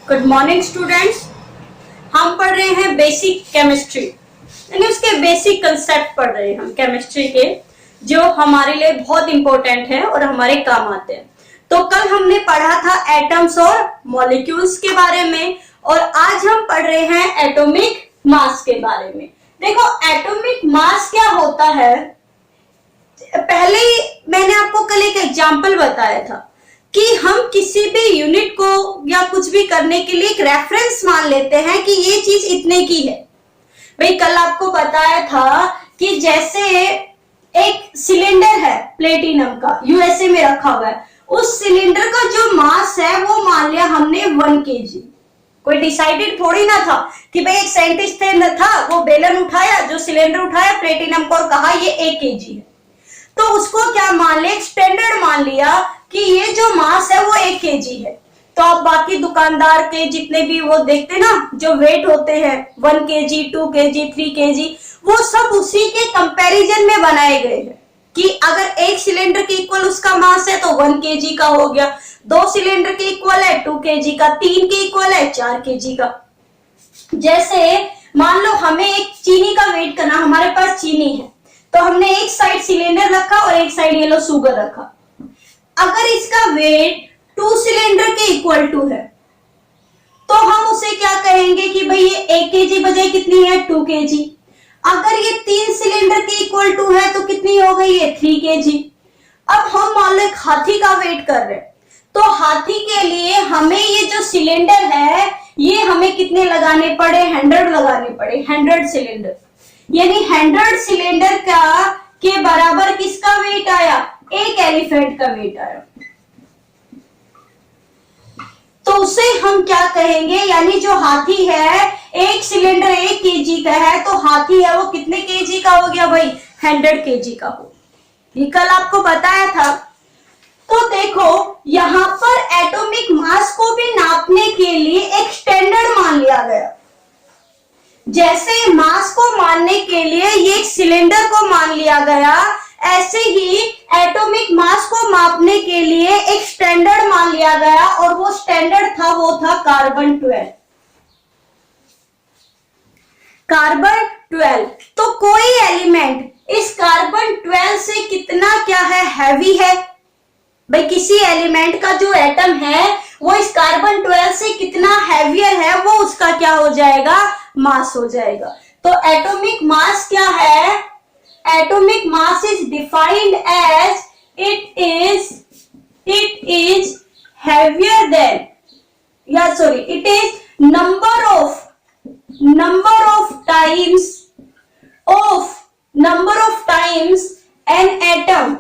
Good morning students. हम पढ़ रहे हैं बेसिक केमिस्ट्री, यानी उसके बेसिक कंसेप्ट पढ़ रहे हैं हम केमिस्ट्री के, जो हमारे लिए बहुत इंपॉर्टेंट है और हमारे काम आते हैं। तो कल हमने पढ़ा था एटम्स और मॉलिक्यूल्स के बारे में, और आज हम पढ़ रहे हैं एटॉमिक मास के बारे में। देखो एटॉमिक मास क्या होता है, पहले ही मैंने आपको कल एक एग्जाम्पल बताया था कि हम किसी भी यूनिट को या कुछ भी करने के लिए एक रेफरेंस मान लेते हैं कि ये चीज इतने की है। भाई कल आपको बताया था कि जैसे एक सिलेंडर है प्लेटिनम का, यूएसए में रखा हुआ है, उस सिलेंडर का जो मास है वो मान लिया हमने 1 kg। कोई डिसाइडेड थोड़ी ना था कि भाई एक साइंटिस्ट था, वो बेलन उठाया, जो सिलेंडर उठाया प्लेटिनम को, और कहा ये 1 kg है, तो उसको क्या मान लिया, स्टैंडर्ड मान लिया कि ये जो मास है वो 1 kg है। तो आप बाकी दुकानदार के जितने भी वो देखते ना जो वेट होते हैं 1 kg, 2 kg, 3 kg, वो सब उसी के कंपैरिजन में बनाए गए हैं कि अगर एक सिलेंडर के इक्वल उसका मास है तो 1 kg का हो गया, 2 सिलेंडर के इक्वल है 2 kg का, 3 के इक्वल है 4 kg का। जैसे मान लो हमें एक चीनी का वेट करना, हमारे पास चीनी है तो हमने एक साइड सिलेंडर रखा और एक साइड ये लो शुगर रखा। अगर इसका वेट 2 सिलेंडर के इक्वल टू है तो हम उसे क्या कहेंगे कि भाई ये 1 kg बजाय कितनी है, 2 kg। अगर ये 3 सिलेंडर के इक्वल टू है तो कितनी हो गई है, 3 kg। अब हम मान लो एक हाथी का वेट कर रहे हैं, तो हाथी के लिए हमें ये जो सिलेंडर है ये हमें कितने लगाने पड़े, 100 लगाने पड़े, 100 सिलेंडर, यानी 100 सिलेंडर का के बराबर किसका वेट आया, एक एलिफेंट का वेट आया। तो उसे हम क्या कहेंगे, यानी जो हाथी है एक सिलेंडर 1 kg का है, तो हाथी है वो कितने kg का हो गया भाई, 100 kg का हो। ये कल आपको बताया था। तो देखो यहां पर एटॉमिक मास को भी नापने के लिए एक स्टैंडर्ड मान लिया गया। जैसे मास को मानने के लिए ये सिलेंडर को मान लिया गया, ऐसे ही एटॉमिक मास को मापने के लिए एक स्टैंडर्ड मान लिया गया, और वो स्टैंडर्ड था, वो था कार्बन 12। कार्बन 12। तो कोई एलिमेंट इस कार्बन 12 से कितना क्या है, हैवी है। भाई किसी एलिमेंट का जो एटम है वो इस कार्बन 12 से कितना हैवियर है, वो उसका क्या हो जाएगा, मास हो जाएगा। तो एटॉमिक मास क्या है, atomic mass is defined as it is heavier than, या sorry, it is number of times an atom,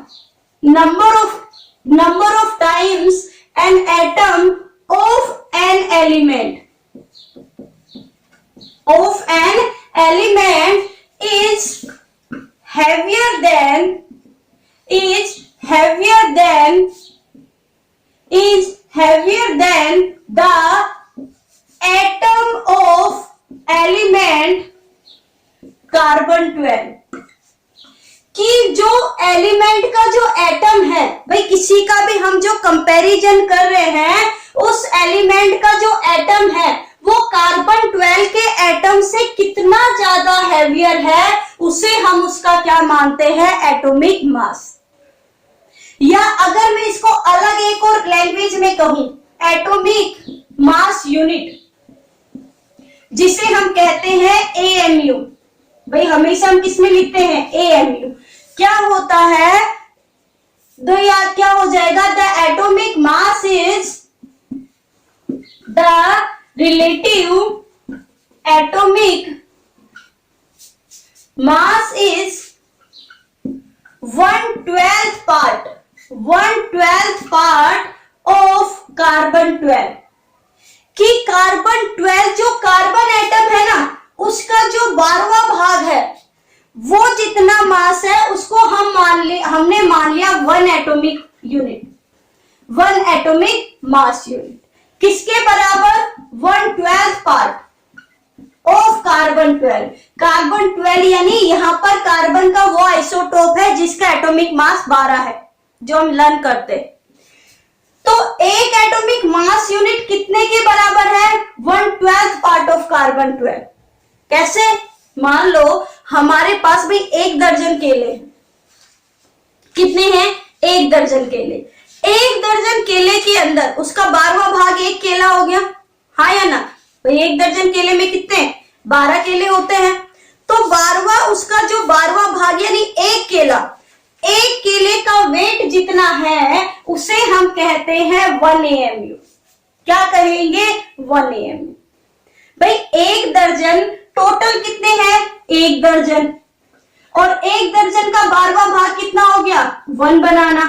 number of times an atom of an element is heavier than the atom of element carbon 12। कि जो element का जो atom है, भाई किसी का भी हम जो कंपैरिजन कर रहे हैं, उस एलिमेंट का जो एटम है वो कार्बन 12 के एटम से कितना ज्यादा हैवियर है, उसे हम उसका क्या मानते हैं, एटॉमिक मास। या अगर मैं इसको अलग एक और लैंग्वेज में कहूं, एटॉमिक मास यूनिट, जिसे हम कहते हैं AMU। भाई हमेशा हम किसमें लिखते हैं, AMU। क्या होता है, तो यार क्या हो जाएगा, the atomic mass is the relative atomic mass is 1/12 part of carbon 12। कि कार्बन 12 जो कार्बन एटम है ना, उसका जो 12वां भाग है, वो जितना मास है उसको हमने मान लिया 1 एटॉमिक मास यूनिट। किसके बराबर, 1/12 पार्ट ऑफ कार्बन 12। कार्बन 12 यानी यहां पर कार्बन का वो आइसोटोप है जिसका एटॉमिक मास 12 है, जो हम लर्न करते हैं। तो एक एटॉमिक मास यूनिट कितने के बराबर है? 1/12 पार्ट ऑफ कार्बन 12। कैसे? मान लो हमारे पास भाई 1 दर्जन केले, कितने हैं? 1 दर्जन केले। 1 दर्जन केले के अंदर उसका 12वां भाग 1 केला हो गया, हाँ या ना? भाई 1 दर्जन केले में कितने? 12 केले होते हैं। तो 12वां, उसका जो 12वां भाग यानी 1 केला, 1 केले का वेट जितना है उसे हम कहते हैं 1 AMU। क्या कहेंगे? 1 AMU। भाई 1 दर्जन टोटल कितने हैं? 1 दर्जन, और 1 दर्जन का 12वां भाग कितना हो गया? 1 बनाना,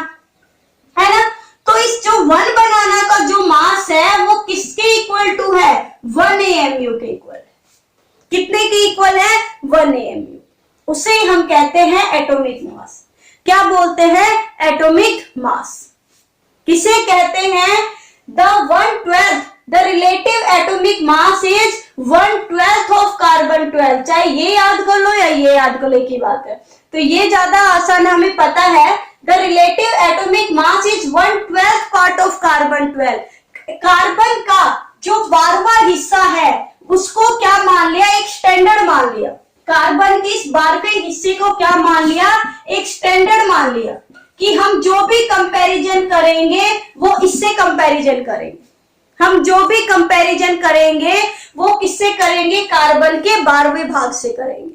है ना? तो इस जो 1 बनाना का जो मास है वो किसके इक्वल टू है? 1 AMU के इक्वल। कितने के इक्वल है? 1 AMU। उसे हम कहते हैं एटॉमिक मास। क्या बोलते हैं? Atomic mass. किसे कहते हैं? The 1/12, the relative atomic mass is 1/12 of carbon 12। चाहे ये याद कर लो या ये याद कर लो, की बात है। तो ये ज्यादा आसान, हमें पता है the relative atomic mass is 1/12 part of carbon 12। Carbon का जो 12वां हिस्सा है उसको क्या मान लिया? एक स्टैंडर्ड मान लिया। कार्बन के इस 12वें हिस्से को क्या मान लिया? एक स्टैंडर्ड मान लिया कि हम जो भी कंपैरिजन करेंगे वो इससे कंपैरिजन करेंगे। हम जो भी कंपैरिजन करेंगे वो किससे करेंगे? कार्बन के 12वें भाग से करेंगे।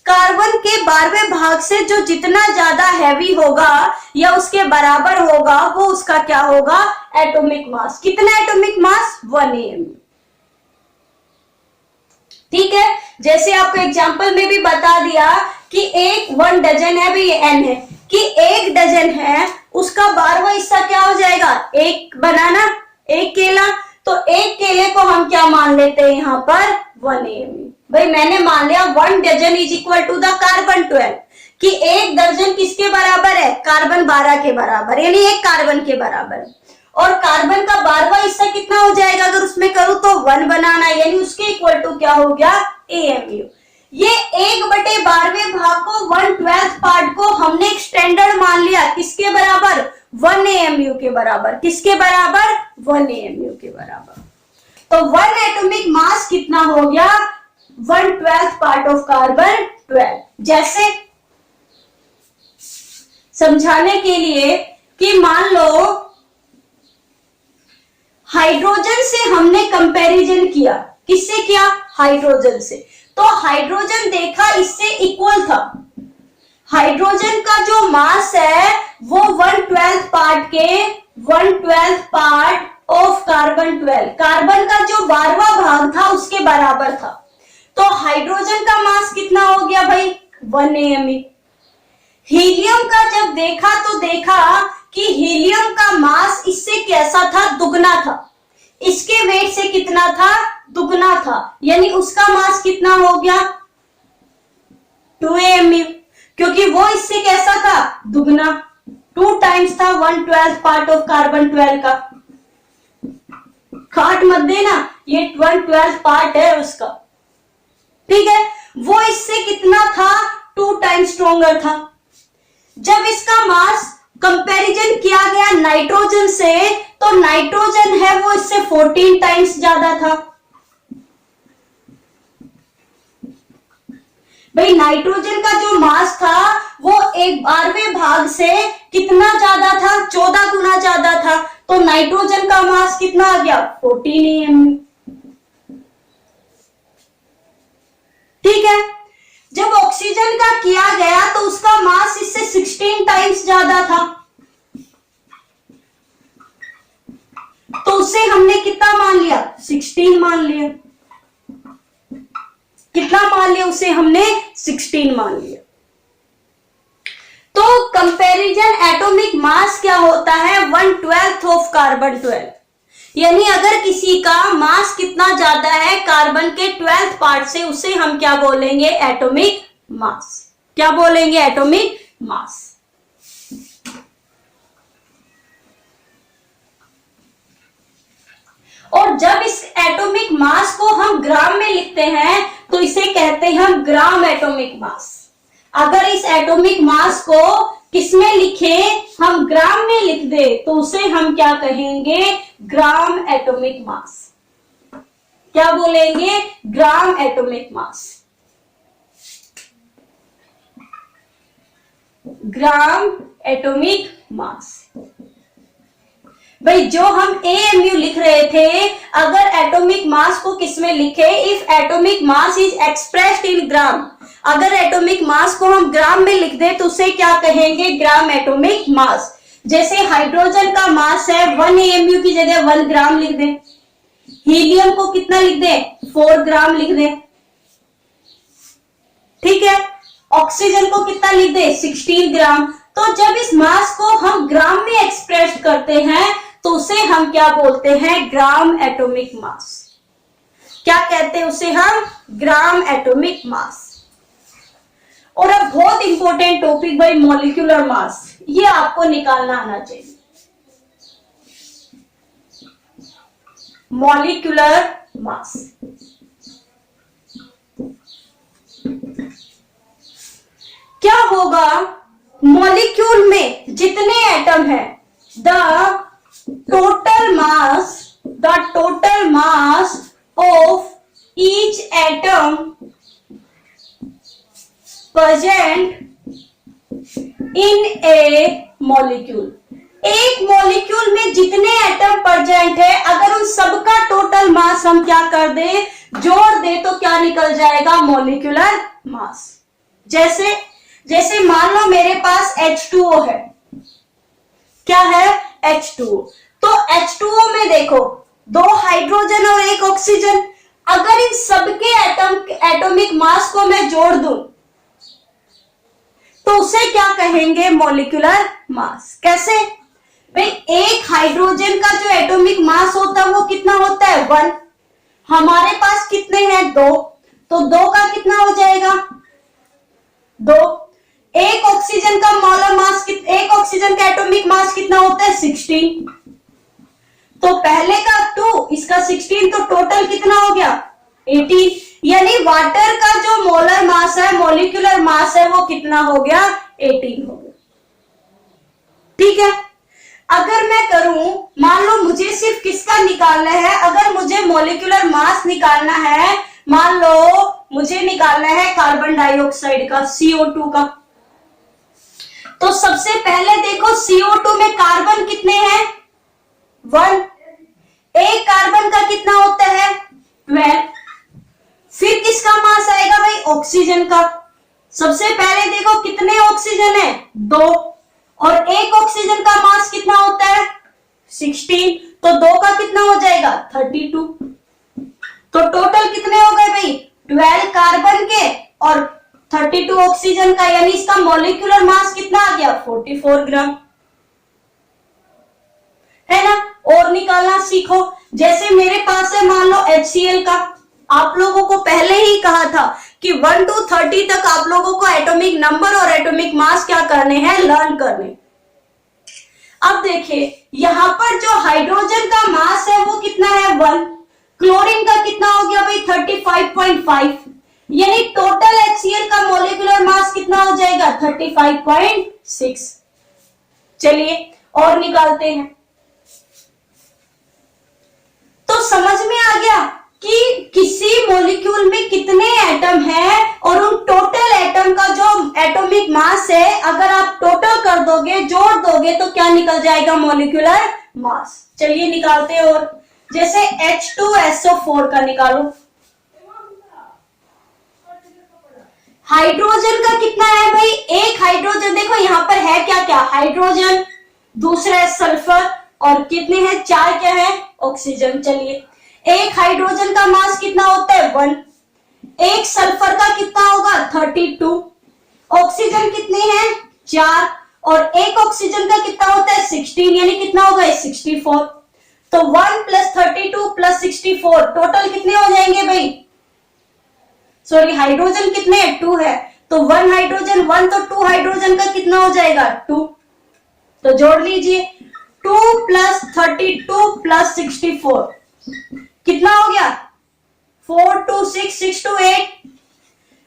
कार्बन के 12वें भाग से जो जितना ज्यादा हैवी होगा या उसके बराबर होगा वो उसका क्या होगा? Atomic mass. कितना एटॉमिक मास? 1 AMU। ठीक है, जैसे आपको एग्जांपल में भी बता दिया कि 1 डजन है, भाई ये n है, कि 1 डजन है, उसका 12वां हिस्सा क्या हो जाएगा? 1 बनाना, 1 केला। तो 1 केले को हम क्या मान लेते हैं यहाँ पर? 1 AMU। भाई मैंने मान लिया 1 dozen is equal to the carbon 12, कि 1 दर्जन किसके बराबर है? कार्बन 12 के बराबर, यानी 1 कार्बन के बराबर। और कार्बन का 12वां हिस्सा कितना हो जाएगा अगर उसमें करूं तो? 1 बनाना, यानी उसके इक्वल टू क्या हो गया? AMU। ये 1/12वें भाग को 1/12 पार्ट को हमने एक स्टैंडर्ड मान लिया, किसके बराबर? 1 AMU के बराबर। किसके बराबर? 1 AMU के बराबर। तो 1 एटॉमिक मास कितना हो गया? 1/12 पार्ट ऑफ कार्बन 12। जैसे समझाने के लिए कि मान लो हाइड्रोजन से हमने कंपैरिजन किया। किससे किया? हाइड्रोजन से। तो हाइड्रोजन देखा इससे इक्वल था। हाइड्रोजन का जो मास है वो 1/12 पार्ट के 1/12 पार्ट ऑफ कार्बन 12, कार्बन का जो 12वां भाग था उसके बराबर था। तो हाइड्रोजन का मास कितना हो गया भाई? 1 AMU। हीलियम का जब देखा तो देखा कि हीलियम का मास इससे कैसा था? दुगना था। इसके वेट से कितना था? दुगना था, यानी उसका मास कितना हो गया? 2 AMU, क्योंकि वो इससे कैसा था? दुगना। 2 टाइम्स था 1/12 पार्ट ऑफ कार्बन 12 का। काट मत देना, ये 1/12 पार्ट है उसका। ठीक है, वो इससे कितना था? 2 टाइम्स स्ट्रॉन्गर था। जब इसका मास कंपैरिजन किया गया नाइट्रोजन से, तो नाइट्रोजन है वो इससे 14 टाइम्स ज्यादा था। भाई नाइट्रोजन का जो मास था वो 1/12वें भाग से कितना ज्यादा था? 14 गुना ज्यादा था। तो नाइट्रोजन का मास कितना आ गया? 14 AMU। ठीक है, जब ऑक्सीजन का किया गया तो उसका मास इससे 16 टाइम्स ज्यादा था। तो उसे हमने कितना मान लिया? 16 मान लिया। कितना मान लिया उसे हमने? 16 मान लिया। तो कंपैरिजन एटॉमिक मास क्या होता है? 1/12 ऑफ कार्बन 12। यानी अगर किसी का मास कितना ज्यादा है कार्बन के 12th पार्ट से, उसे हम क्या बोलेंगे? Atomic mass. क्या बोलेंगे? Atomic mass. और जब इस एटॉमिक मास को हम ग्राम में लिखते हैं तो इसे कहते हैं हम ग्राम एटॉमिक मास। अगर इस एटॉमिक मास को किसमें लिखे, हम ग्राम में लिख दे तो उसे हम क्या कहेंगे, ग्राम एटॉमिक मास। क्या बोलेंगे, gram atomic mass. Gram atomic mass. भाई जो हम AMU लिख रहे थे, अगर एटॉमिक मास को किसमें लिखे, if atomic mass is expressed in gram, अगर एटॉमिक मास को हम ग्राम में लिख दे तो उसे क्या कहेंगे, ग्राम एटॉमिक मास। जैसे हाइड्रोजन का मास है 1 AMU की जगह 1 ग्राम लिख दे, हीलियम को कितना लिख दे, 4 ग्राम लिख दे, ठीक है। ऑक्सीजन को कितना लिख दे, 16 ग्राम। तो जब इस मास को हम ग्राम में एक्सप्रेस करते हैं तो उसे हम क्या बोलते हैं, ग्राम एटॉमिक मास। क्या कहते हैं उसे हम, ग्राम एटॉमिक मास। और अब बहुत इंपॉर्टेंट टॉपिक भाई, मॉलिक्यूलर मास, ये आपको निकालना आना चाहिए। मॉलिक्यूलर मास क्या होगा, मॉलिक्यूल में जितने एटम है, the total mass of each atom present in a molecule. एक मॉलिक्यूल में जितने एटम प्रेजेंट है, अगर उन सबका टोटल मास हम क्या कर दे, जोड़ दे तो क्या निकल जाएगा, मॉलिक्यूलर मास। जैसे मान लो मेरे पास H2O है, क्या है, H2O। तो H2O में देखो 2 हाइड्रोजन और 1 ऑक्सीजन, अगर इन सबके एटॉमिक मास को मैं जोड़ दूं तो उसे क्या कहेंगे, मॉलिक्यूलर मास। कैसे भाई, एक हाइड्रोजन का जो एटॉमिक मास होता है वो कितना होता है, 1। हमारे पास कितने हैं, 2, तो 2 का कितना हो जाएगा, 2। एक ऑक्सीजन का मोलर मास, एक ऑक्सीजन का एटॉमिक मास कितना होता है, 16। तो पहले का 2, इसका 16, तो टोटल कितना हो गया, 18। यानी वाटर का जो मोलर मास है, मॉलिक्यूलर मास है, वो कितना हो गया, 18 हो गया, ठीक है। अगर मैं करूं, मान लो मुझे सिर्फ किसका निकालना है, अगर मुझे मॉलिक्यूलर मास निकालना है, मान लो मुझे निकालना है कार्बन डाइऑक्साइड का, CO2 का, तो सबसे पहले देखो CO2 में कार्बन कितने हैं, 1। एक कार्बन का कितना होता है, 12। फिर किसका मास आएगा भाई, ऑक्सीजन का। सबसे पहले देखो कितने ऑक्सीजन है, 2, और एक ऑक्सीजन का मास कितना होता है, 16, तो 2 का कितना हो जाएगा, 32। तो टोटल कितने हो गए भाई, 12 कार्बन के और 32 ऑक्सीजन का, यानी इसका मॉलिक्यूलर मास कितना आ गया, 44 ग्राम, है ना। और निकालना सीखो। जैसे मेरे पास है मान लो HCl का, आप लोगों को पहले ही कहा था कि 1 to 30 तक आप लोगों को एटॉमिक नंबर और एटॉमिक मास क्या करने हैं, लर्न करने। अब देखिए यहां पर जो हाइड्रोजन का मास है वो कितना है, 1। क्लोरीन का कितना हो गया भाई, 35.5, यानी टोटल HCl का मॉलिक्यूलर मास कितना हो जाएगा, 35.6। चलिए और निकालते हैं। तो समझ में आ गया कि किसी मॉलिक्यूल में कितने एटम हैं और उन टोटल एटम का जो एटॉमिक मास है, अगर आप टोटल कर दोगे, जोड़ दोगे तो क्या निकल जाएगा, मॉलिक्यूलर मास। चलिए निकालते हैं। और जैसे H2SO4 का निकालो, हाइड्रोजन का कितना है भाई, एक हाइड्रोजन, देखो यहां पर है क्या क्या, हाइड्रोजन, दूसरा है सल्फर, और कितने हैं, 4 क्या है, ऑक्सीजन। चलिए एक हाइड्रोजन का मास कितना होता है, 1। एक सल्फर का कितना होगा, 32। ऑक्सीजन कितने हैं, 4, और एक ऑक्सीजन का कितना होता है, 16, यानी कितना होगा, 64। तो 1 + 32 + 64 टोटल कितने हो जाएंगे भाई, सॉरी हाइड्रोजन कितने हैं, 2 है, तो 1 हाइड्रोजन 1, तो 2 हाइड्रोजन का कितना हो जाएगा, 2। तो जोड़ लीजिए, 2 + 32 + 64 कितना हो गया, 4 2 6 6 2 8,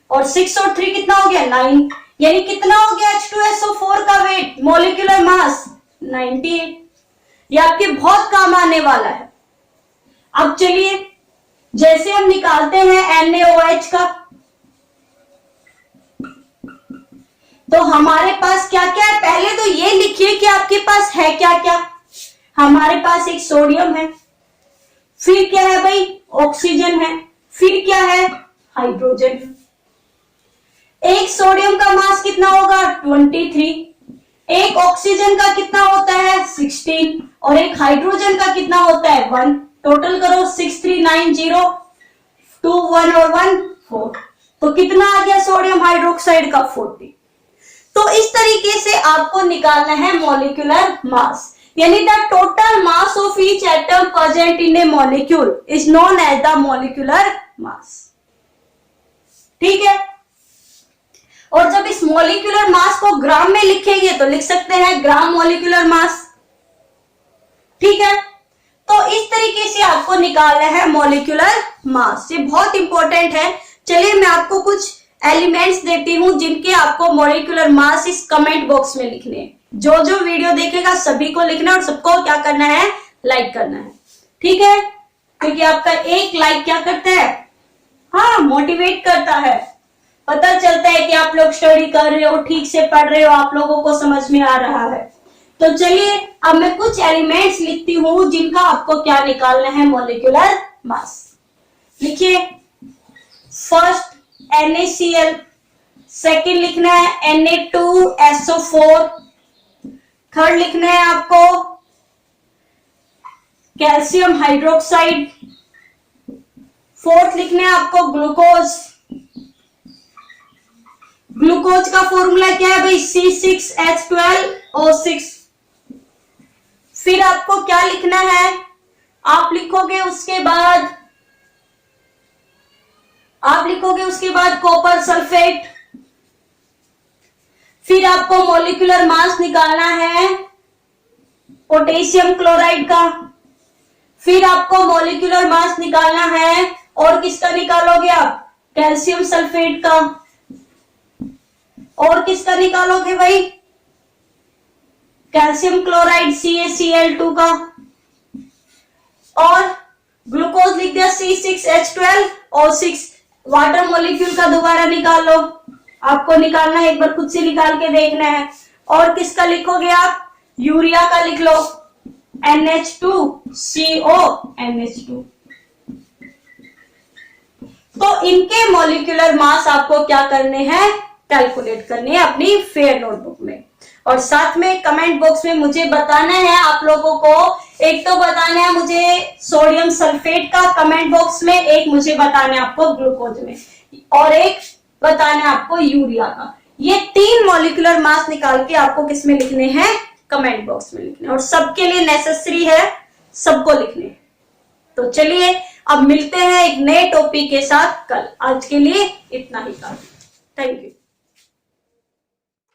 और 6 और 3 कितना हो गया, 9। यानी कितना हो गया H2SO4 का वेट, मॉलिक्यूलर मास 98। ये आपके बहुत काम आने वाला है। अब चलिए, जैसे हम निकालते हैं NaOH का, तो हमारे पास क्या क्या है, पहले तो ये लिखिए कि आपके पास है क्या क्या। हमारे पास एक सोडियम है, फिर क्या है भाई, ऑक्सीजन है, फिर क्या है, हाइड्रोजन है। एक सोडियम का मास कितना होगा 23, एक ऑक्सीजन का कितना होता है 16, और एक हाइड्रोजन का कितना होता है 1। टोटल करो 6, 3, 9, 0, 2, 1 और 1 4। तो कितना आ गया सोडियम हाइड्रोक्साइड का 40। तो इस तरीके से आपको निकालना है मॉलिक्यूलर मास, यानी the total mass of each atom present in a molecule is known as the molecular mass. ठीक है, और जब इस मॉलिक्यूलर मास को ग्राम में लिखेंगे तो लिख सकते हैं ग्राम मॉलिक्यूलर मास। ठीक है, तो इस तरीके से आपको निकालना है मॉलिक्यूलर मास, ये बहुत इंपॉर्टेंट है। चलिए मैं आपको कुछ एलिमेंट्स देती हूं जिनके आपको मॉलिक्यूलर मास इस कमेंट बॉक्स में लिखने हैं। जो जो वीडियो देखेगा सभी को लिखना है और सबको क्या करना है, लाइक करना है। ठीक है, क्योंकि आपका एक लाइक क्या करता है, हाँ मोटिवेट करता है, पता चलता है कि आप लोग स्टडी कर रहे हो, ठीक से पढ़ रहे हो, आप लोगों को समझ में आ रहा है। तो चलिए अब मैं कुछ एलिमेंट्स लिखती हूं जिनका आपको क्या निकालना है, मॉलिक्यूलर मास। लिखिए, फर्स्ट NaCl, सेकेंड लिखना है Na2SO4, थर्ड लिखना है आपको कैल्शियम हाइड्रोक्साइड, फोर्थ लिखना है आपको ग्लूकोज। ग्लूकोज का फॉर्मूला क्या है भाई, C6H12O6। फिर आपको क्या लिखना है, आप लिखोगे उसके बाद कॉपर सल्फेट। फिर आपको मॉलिक्यूलर मास निकालना है पोटेशियम क्लोराइड का। फिर आपको मॉलिक्यूलर मास निकालना है, और किसका निकालोगे आप, कैल्शियम सल्फेट का। और किसका निकालोगे भाई, कैल्शियम क्लोराइड CaCl2 का। और ग्लूकोज लिख दिया C6H12O6। वाटर मॉलिक्यूल का दोबारा निकाल लो, आपको निकालना है, एक बार खुद से निकाल के देखना है। और किसका लिखोगे आप, यूरिया का लिख लो NH2CONH2। तो इनके मॉलिक्यूलर मास आपको क्या करने हैं, कैलकुलेट करने हैं अपनी फेयर नोटबुक में। और साथ में कमेंट बॉक्स में मुझे बताना है आप लोगों को, एक तो बताना है मुझे सोडियम सल्फेट का कमेंट बॉक्स में, एक मुझे बताना है आपको ग्लूकोज में, और एक बताना है आपको यूरिया का। ये 3 मॉलिक्यूलर मास निकाल के आपको किसमें लिखने हैं, कमेंट बॉक्स में लिखने, और सबके लिए नेसेसरी है सबको लिखने। तो चलिए अब मिलते हैं एक नए टॉपिक के साथ कल। आज के लिए इतना ही काफी। Thank you.